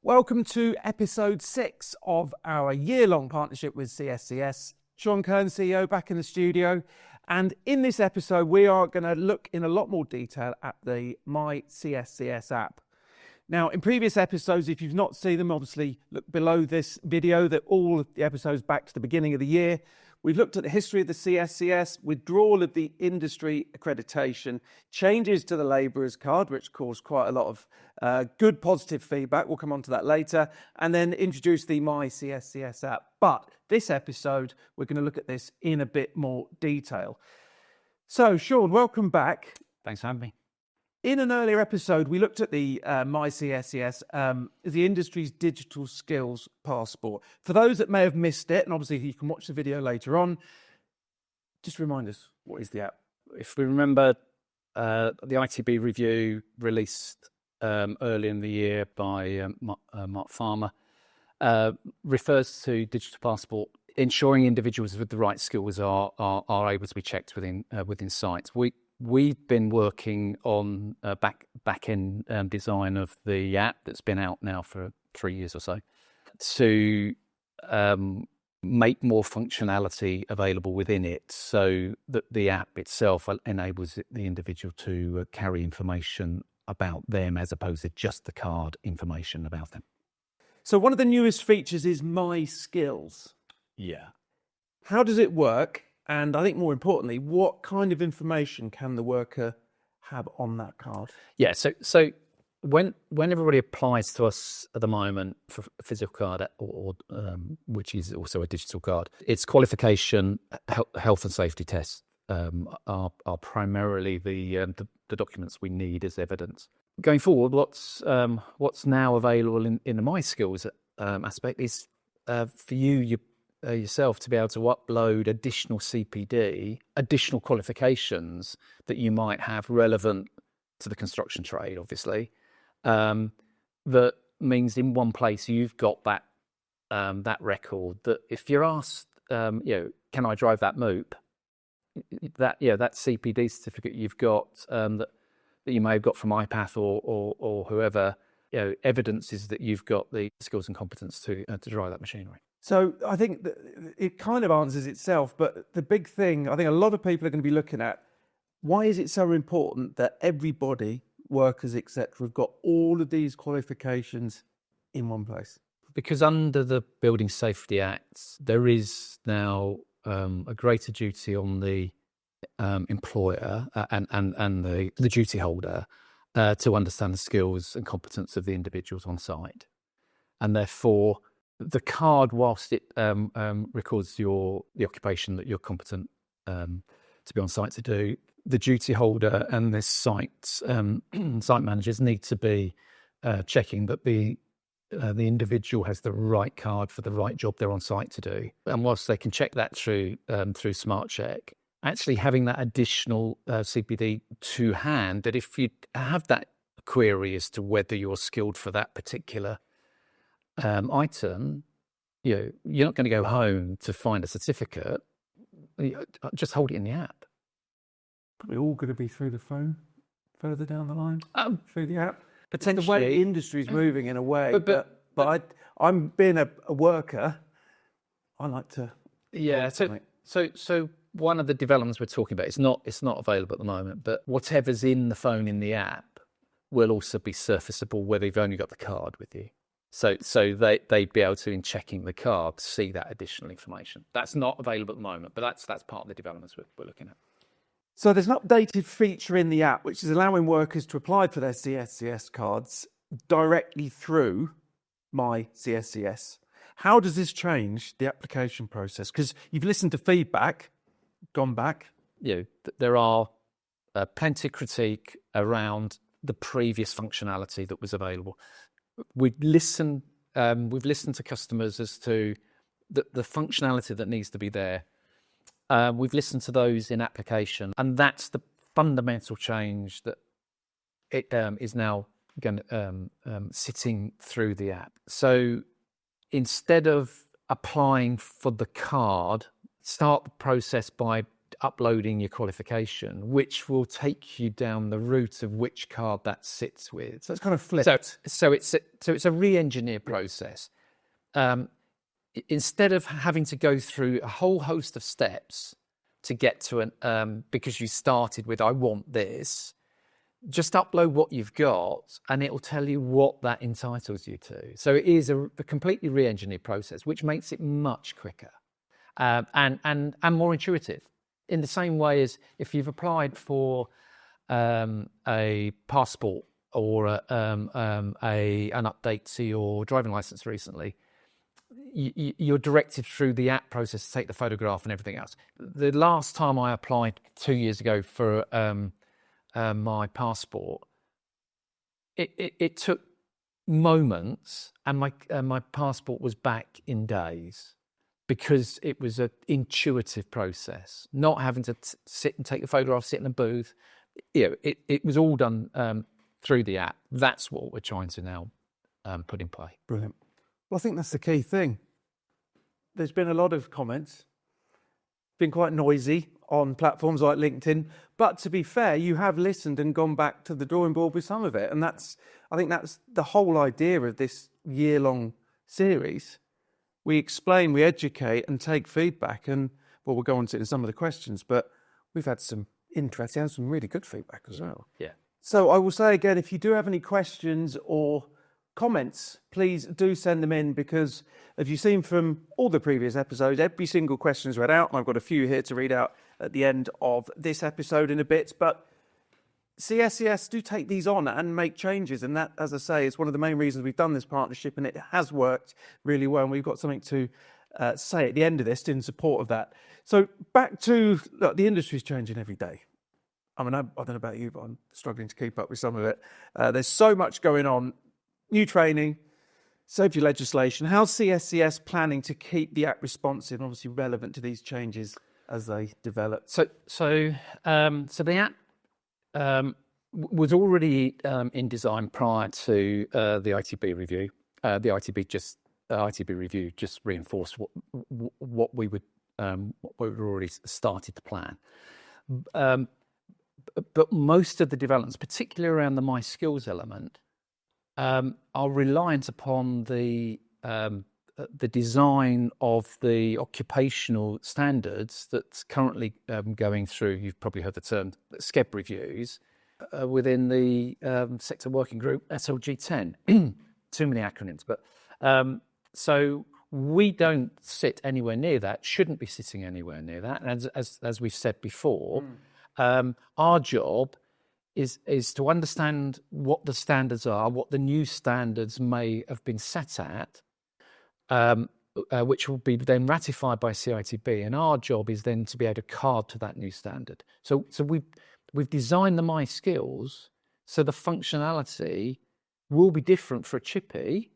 Welcome to episode 6 of our year-long partnership with CSCS. Sean Kearns, CEO, back in the studio. And in this episode, we are going to look in a lot more detail at the My CSCS app. Now, in previous episodes, if you've not seen them, obviously look below this video, that all of the episodes back to the beginning of the year. We've looked at the history of the CSCS, withdrawal of the industry accreditation, changes to the labourer's card, which caused quite a lot of good positive feedback. We'll come on to that later. And then introduce the My CSCS app. But this episode, we're going to look at this in a bit more detail. So, Sean, welcome back. Thanks for having me. In an earlier episode, we looked at the My CSCS, the industry's digital skills passport. For those that may have missed it, and obviously you can watch the video later on, just remind us, what is the app? If we remember, the ITB review released early in the year by Mark Farmer refers to digital passport, ensuring individuals with the right skills are able to be checked within sites. We've been working on back-end design of the app that's been out now for 3 years or so to make more functionality available within it so that the app itself enables the individual to carry information about them as opposed to just the card information about them. So one of the newest features is My Skills. Yeah. How does it work? And I think more importantly, what kind of information can the worker have on that card? Yeah, so when everybody applies to us at the moment for a physical card or which is also a digital card, its qualification, health and safety tests are primarily the documents we need as evidence. Going forward, what's now available in the My Skills aspect is for you yourself to be able to upload additional CPD, additional qualifications that you might have relevant to the construction trade, obviously. That means in one place you've got that record that if you're asked, can I drive that MOOP? That CPD certificate you've got that you may have got from iPath or whoever, evidences that you've got the skills and competence to drive that machinery. So I think that it kind of answers itself, but the big thing I think a lot of people are going to be looking at, why is it so important that everybody, workers, etc., have got all of these qualifications in one place? Because under the Building Safety Act, there is now a greater duty on the employer and the duty holder to understand the skills and competence of the individuals on site. And therefore, the card, whilst it records the occupation that you're competent to be on site to do, the duty holder and the site managers need to be checking that the individual has the right card for the right job they're on site to do. And whilst they can check that through Smart Check, actually having that additional CPD to hand, that if you have that query as to whether you're skilled for that particular item, you're not going to go home to find a certificate. Just hold it in the app. Probably all going to be through the phone further down the line, through the app. Potentially. The way the industry's moving in a way, but I'm being a worker, I like to... Yeah, so one of the developments we're talking about, it's not available at the moment, but whatever's in the phone in the app will also be surfaceable whether you've only got the card with you. So they'd be able to, in checking the card, see that additional information. That's not available at the moment, but that's part of the developments we're looking at. So there's an updated feature in the app which is allowing workers to apply for their CSCS cards directly through My CSCS. How does this change the application process? Because you've listened to feedback, gone back. There are plenty of critique around the previous functionality that was available. We've listened to customers as to the functionality that needs to be there. We've listened to those in application, and that's the fundamental change that it is now going sitting through the app. So instead of applying for the card, start the process by uploading your qualification, which will take you down the route of which card that sits with. So it's kind of flipped. So it's a re-engineer process. Instead of having to go through a whole host of steps to get to because you started with I want this, just upload what you've got and it will tell you what that entitles you to. So it is a completely re-engineered process, which makes it much quicker and more intuitive. In the same way as if you've applied for a passport or an update to your driving license recently, you're directed through the app process to take the photograph and everything else. The last time I applied 2 years ago for my passport, it took moments, and my passport was back in days because it was an intuitive process, not having to sit and take the photograph, sit in a booth. It was all done through the app. That's what we're trying to now put in play. Brilliant. Well, I think that's the key thing. There's been a lot of comments, been quite noisy on platforms like LinkedIn, but to be fair, you have listened and gone back to the drawing board with some of it. And I think that's the whole idea of this year-long series. We explain, we educate and take feedback, and well, we'll go on to it in some of the questions, but we've had some interesting and some really good feedback as well. Yeah. So I will say again, if you do have any questions or comments, please do send them in, because as you've seen from all the previous episodes, every single question is read out, and I've got a few here to read out at the end of this episode in a bit. But CSCS do take these on and make changes, and that, as I say, is one of the main reasons we've done this partnership, and it has worked really well, and we've got something to say at the end of this in support of that. So back to, look, the industry's changing every day. I mean, I don't know about you, but I'm struggling to keep up with some of it. There's so much going on. New training, safety legislation. How's CSCS planning to keep the app responsive and obviously relevant to these changes as they develop? So the app was already in design prior to the ITB review. The ITB review just reinforced what we would already started to plan. But most of the developments, particularly around the My Skills element, are reliant upon the design of the occupational standards that's currently going through. You've probably heard the term SCEB reviews within the sector working group SLG10. Too many acronyms, but so we don't sit anywhere near that. Shouldn't be sitting anywhere near that. And as we've said before, our job is to understand what the standards are, what the new standards may have been set at, which will be then ratified by CITB, and our job is then to be able to card to that new standard. So we've designed the My Skills so the functionality will be different for a chippy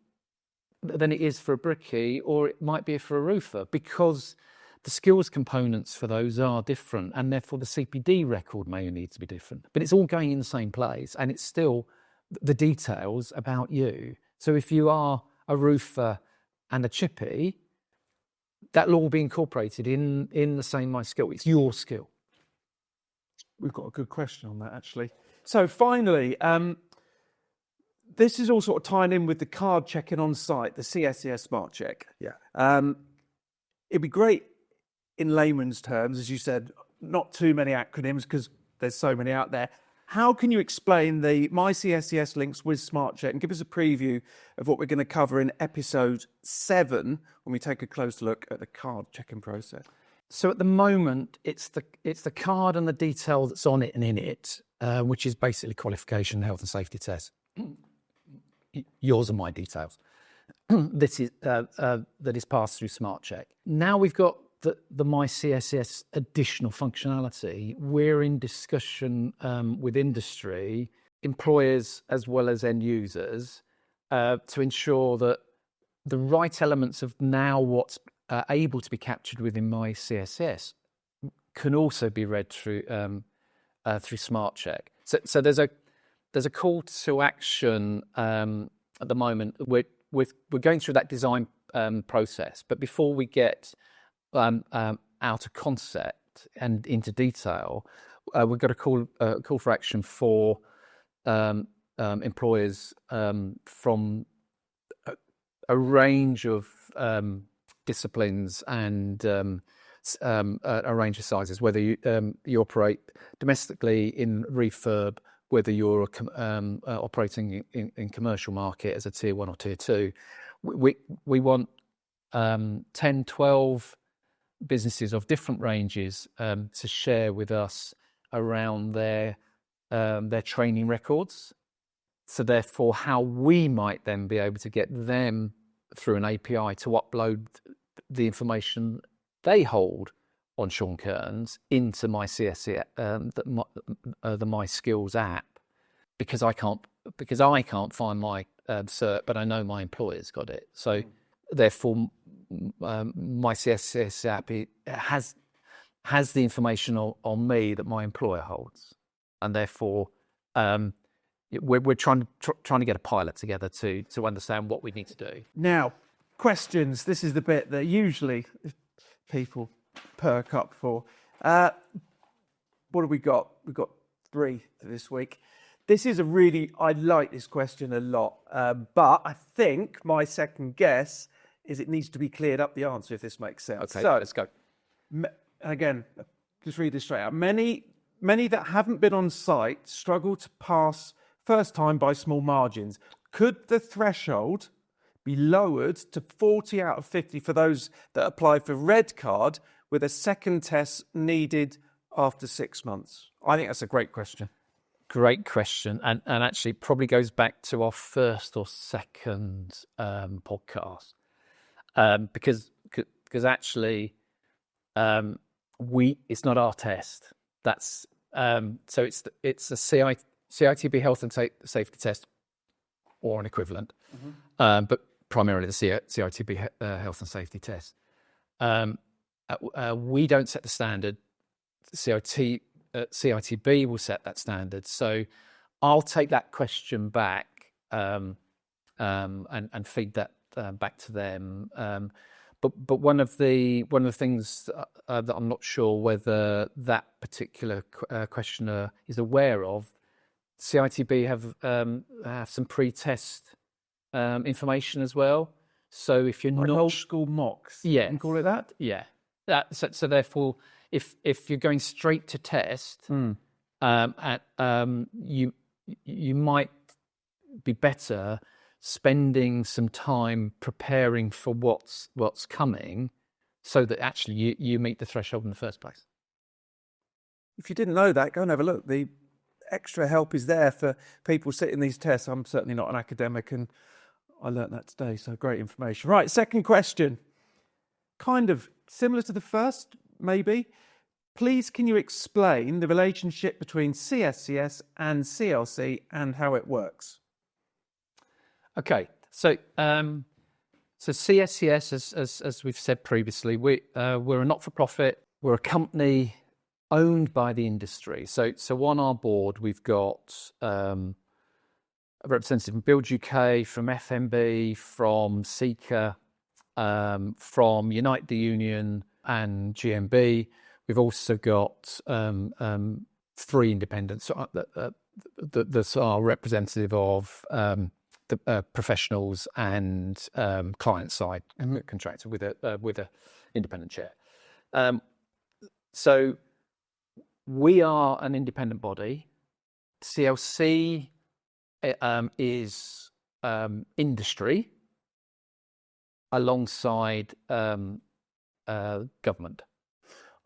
than it is for a brickie, or it might be for a roofer, because the skills components for those are different, and therefore the CPD record may need to be different. But it's all going in the same place, and it's still the details about you. So if you are a roofer and a chippy, that'll all be incorporated in the same My Skill. It's your skill. We've got a good question on that, actually. So finally, this is all sort of tying in with the card checking on site, the CSCS Smart Check. Yeah. It'd be great in layman's terms, as you said, not too many acronyms because there's so many out there. How can you explain the My CSCS links with Smart Check and give us a preview of what we're going to cover in episode 7 when we take a close look at the card checking process? So at the moment, it's the card and the detail that's on it and in it, which is basically qualification, health and safety test. Yours and my details. This is that is passed through Smart Check. Now we've got the My CSCS additional functionality. We're in discussion with industry, employers as well as end users, to ensure that the right elements of now what's able to be captured within My CSCS can also be read through Smart Check. So there's a call to action at the moment. We're going through that design process, but before we get out of concept, and into detail, we've got a call for action for employers from a range of disciplines and a range of sizes, whether you operate domestically in refurb, whether you're operating in commercial market as a tier 1 or tier 2. We want 10, 12 businesses of different ranges to share with us around their training records. So therefore, how we might then be able to get them through an API to upload the information they hold on Sean Kearns into my CSCS, the My Skills app, because I can't find my cert, but I know my employer's got it. So therefore, My CSCS app, it has the information on me that my employer holds, and therefore we're trying to get a pilot together to understand what we need to do. Now, questions. This is the bit that usually people perk up for. What have we got? We've got 3 for this week. This is I like this question a lot, but I think my second guess is it needs to be cleared up, the answer, if this makes sense. Okay, so, let's go. Again, just read this straight out. Many that haven't been on site struggle to pass first time by small margins. Could the threshold be lowered to 40 out of 50 for those that apply for red card with a second test needed after 6 months? I think that's a great question. Great question, and actually probably goes back to our first or second podcast, because actually it's not our test. That's so it's a CITB health and safety test or an equivalent, but primarily the CITB health and safety test. We don't set the standard. CITB will set that standard. So I'll take that question back and feed that back to them. But one of the things that I'm not sure whether that particular questioner is aware of, CITB have some pre-test information as well. So if you're like not old school mocks, yeah, you can call it that. Yeah. So therefore, if you're going straight to test, you might be better spending some time preparing for what's coming, so that actually you meet the threshold in the first place. If you didn't know that, go and have a look. The extra help is there for people sitting these tests. I'm certainly not an academic, and I learnt that today, so great information. Right, second question. Kind of similar to the first, maybe. Please, can you explain the relationship between CSCS and CLC and how it works? Okay, so CSCS, as we've said previously, we're a not-for-profit. We're a company owned by the industry. So on our board, we've got a representative from Build UK, from FMB, from Seeker, from Unite the Union and GMB. We've also got 3 independents that are representative of the professionals and client side contractor with a independent chair. So we are an independent body. CLC is industry alongside government.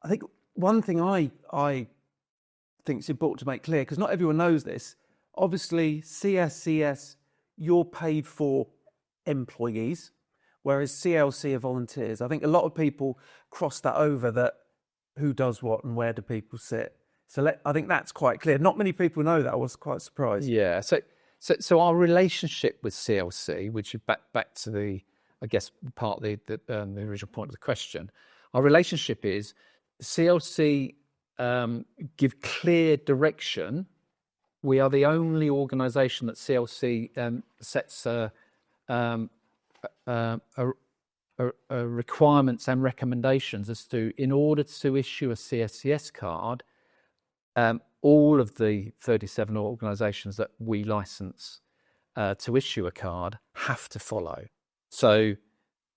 I think one thing I think is important to make clear, because not everyone knows this, obviously CSCS, you're paid for employees, whereas CLC are volunteers. I think a lot of people cross that over, that who does what and where do people sit. So I think that's quite clear. Not many people know that. I was quite surprised. Yeah. So our relationship with CLC, which is back to the, I guess, part of the original point of the question, our relationship is CLC give clear direction. We are the only organisation that CLC sets a requirements and recommendations as to, in order to issue a CSCS card, all of the 37 organisations that we license to issue a card have to follow. So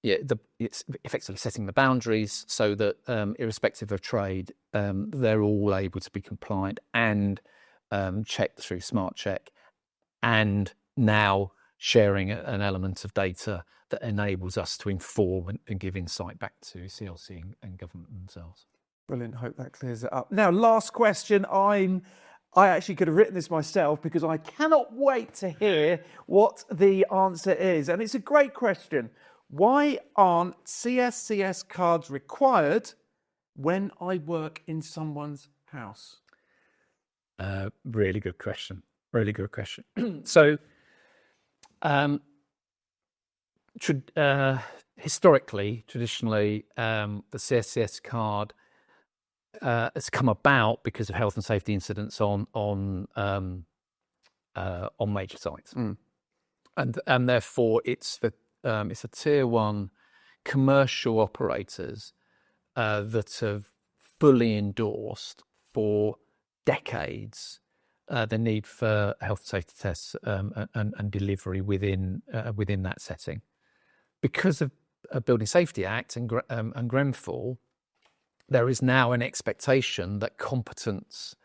yeah, it's effectively setting the boundaries so that irrespective of trade, they're all able to be compliant and checked through Smart Check, and now sharing an element of data that enables us to inform and give insight back to CLC and government themselves. Brilliant. Hope that clears it up. Now, last question. I actually could have written this myself because I cannot wait to hear what the answer is. And it's a great question. Why aren't CSCS cards required when I work in someone's house? Really good question. Really good question. So, historically, traditionally, the CSCS card has come about because of health and safety incidents on major sites, and therefore it's a tier one commercial operators that have fully endorsed for decades the need for health and safety tests and delivery within that setting. Because of Building Safety Act and Grenfell, there is now an expectation that competence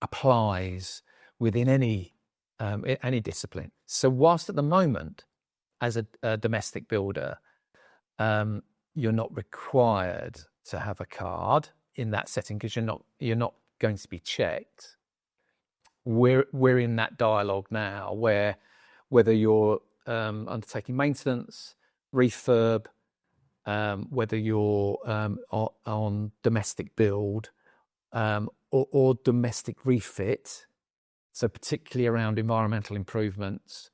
applies within any discipline. So whilst at the moment, as a domestic builder, you're not required to have a card in that setting because you're not going to be checked. We're in that dialogue now where whether you're undertaking maintenance, refurb, whether you're on domestic build or domestic refit, so particularly around environmental improvements.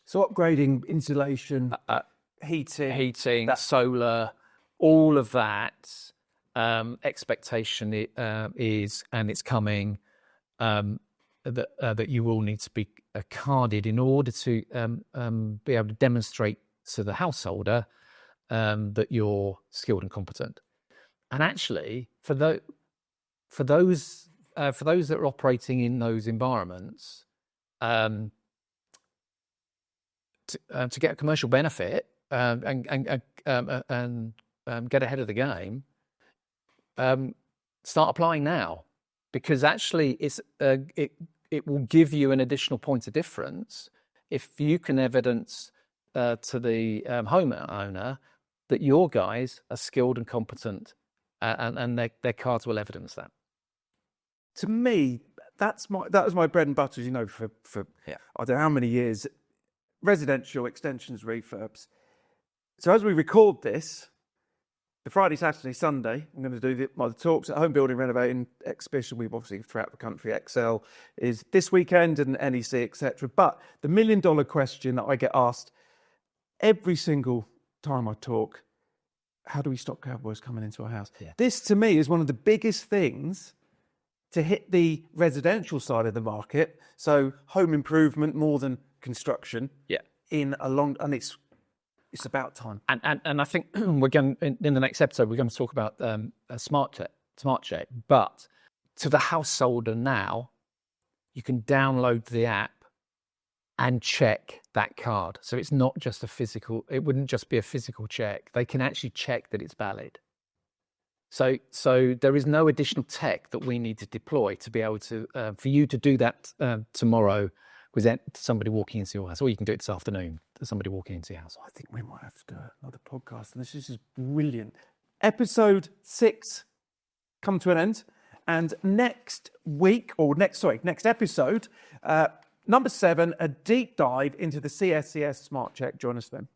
So upgrading insulation, heating, solar, all of that expectation is, and it's coming, that you will need to be carded in order to be able to demonstrate to the householder that you're skilled and competent. And actually, for those that are operating in those environments, to get a commercial benefit and get ahead of the game, start applying now, because actually it will give you an additional point of difference if you can evidence to the homeowner that your guys are skilled and competent, and their cards will evidence that. To me, that was my bread and butter, for I don't know how many years, residential extensions, refurbs. So as we record this, the Friday, Saturday, Sunday, I'm going to do my talks at Home Building Renovating Exhibition. We've obviously throughout the country, Excel is this weekend and NEC, etc. But the $1 million question that I get asked every single time I talk, how do we stop cowboys coming into our house? Yeah. This to me is one of the biggest things to hit the residential side of the market. So home improvement more than construction. Yeah. And it's about time. And I think we're going in the next episode, we're going to talk about a Smart Check. But to the householder now, you can download the app and check that card. So it's not just it wouldn't just be a physical check. They can actually check that it's valid. So there is no additional tech that we need to deploy to be able to, for you to do that tomorrow with somebody walking into your house, or you can do it this afternoon to somebody walking into your house. I think we might have to do another podcast, and this is just brilliant. Episode 6 come to an end, and next episode, number 7, a deep dive into the CSCS Smart Check. Join us then.